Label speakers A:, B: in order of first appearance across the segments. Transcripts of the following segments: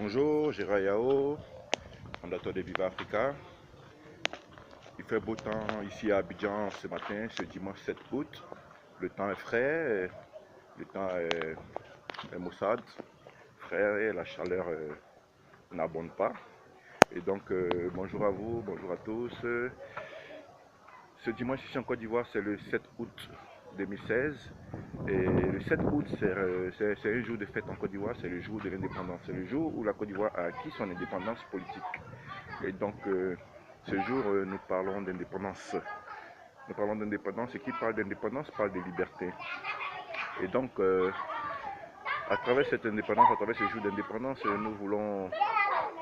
A: Bonjour, Gérard Yao, fondateur de Viva Africa. Il fait beau temps ici à Abidjan ce matin, ce dimanche 7 août. Le temps est frais, le temps est maussade, frais et la chaleur n'abonde pas. Et donc, bonjour à vous, bonjour à tous. Ce dimanche ici en Côte d'Ivoire, c'est le 7 août 2016. Et le 7 août, c'est un jour de fête en Côte d'Ivoire, c'est le jour de l'indépendance. C'est le jour où la Côte d'Ivoire a acquis son indépendance politique. Et donc, ce jour, nous parlons d'indépendance. Nous parlons d'indépendance, et qui parle d'indépendance parle de liberté. Et donc, à travers cette indépendance, à travers ce jour d'indépendance, nous voulons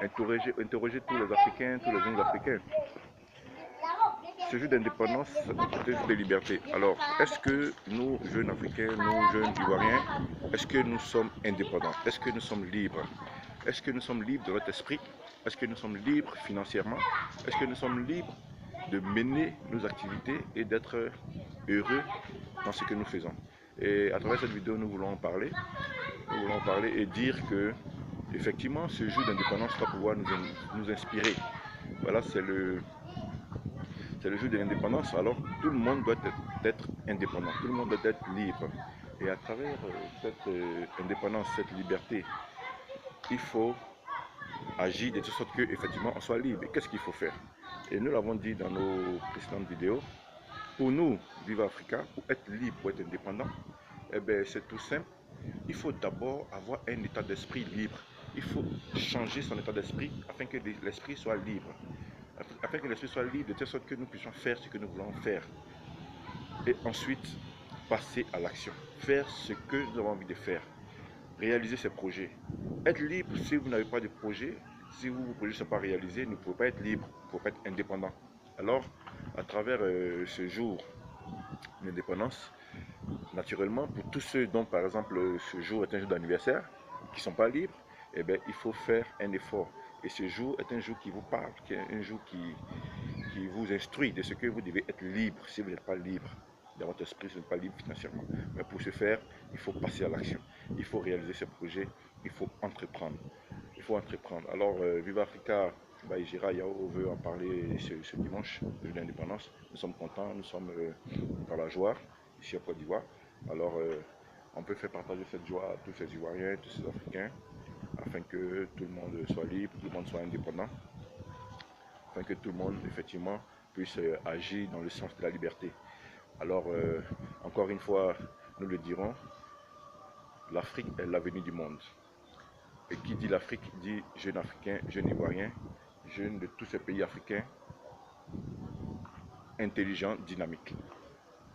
A: interroger tous les Africains, tous les jeunes Africains. Ce jour d'indépendance est un jour de liberté. Alors, est-ce que nous, jeunes Africains, nous, jeunes Ivoiriens, est-ce que nous sommes indépendants? Est-ce que nous sommes libres? Est-ce que nous sommes libres de notre esprit? Est-ce que nous sommes libres financièrement? Est-ce que nous sommes libres de mener nos activités et d'être heureux dans ce que nous faisons? Et à travers cette vidéo, nous voulons en parler. Nous voulons en parler et dire que, effectivement, ce jour d'indépendance va pouvoir nous inspirer. Voilà, c'est le jour de l'indépendance, alors tout le monde doit être indépendant, tout le monde doit être libre. Et à travers cette indépendance, cette liberté, il faut agir de telle sorte que effectivement on soit libre. Et qu'est-ce qu'il faut faire? Et nous l'avons dit dans nos précédentes vidéos, pour nous, Viva Africa, pour être libre, pour être indépendant, eh bien c'est tout simple. Il faut d'abord avoir un état d'esprit libre. Il faut changer son état d'esprit afin que l'esprit soit libre. Afin que l'esprit soit libre de telle sorte que nous puissions faire ce que nous voulons faire. Et ensuite, passer à l'action. Faire ce que nous avons envie de faire. Réaliser ses projets. Être libre si vous n'avez pas de projet, si vos projets ne sont pas réalisés, vous ne pouvez pas être libre, vous ne pouvez pas être indépendant. Alors, à travers ce jour d'indépendance, naturellement, pour tous ceux dont, par exemple, ce jour est un jour d'anniversaire, qui ne sont pas libres, eh bien, il faut faire un effort. Et ce jour est un jour qui vous parle, qui est un jour qui vous instruit de ce que vous devez être libre si vous n'êtes pas libre. Dans votre esprit, vous n'êtes pas libre financièrement. Mais pour ce faire, il faut passer à l'action. Il faut réaliser ses projets, il faut entreprendre. Il faut entreprendre. Alors, Viva Africa, Gérard Yao veut en parler ce dimanche de l'indépendance. Nous sommes contents, nous sommes dans la joie ici en Côte d'Ivoire. Alors, on peut faire partager cette joie à tous ces Ivoiriens, tous ces Africains, afin que tout le monde soit libre, tout le monde soit indépendant, afin que tout le monde, effectivement, puisse agir dans le sens de la liberté. Alors, encore une fois, nous le dirons, l'Afrique est l'avenir du monde. Et qui dit l'Afrique dit jeunes Africains, jeunes Ivoiriens, jeunes de tous ces pays africains, intelligents, dynamiques.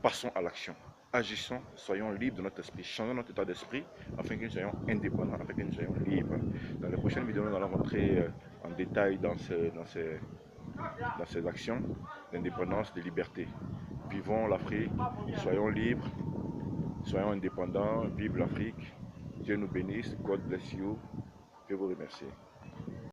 A: Passons à l'action. Agissons, soyons libres de notre esprit, changeons notre état d'esprit afin que nous soyons indépendants, afin que nous soyons libres. Dans les prochaines vidéos, nous allons rentrer en détail dans ces actions d'indépendance, de liberté. Vivons l'Afrique, soyons libres, soyons indépendants, vive l'Afrique. Dieu nous bénisse, God bless you. Je vous remercie.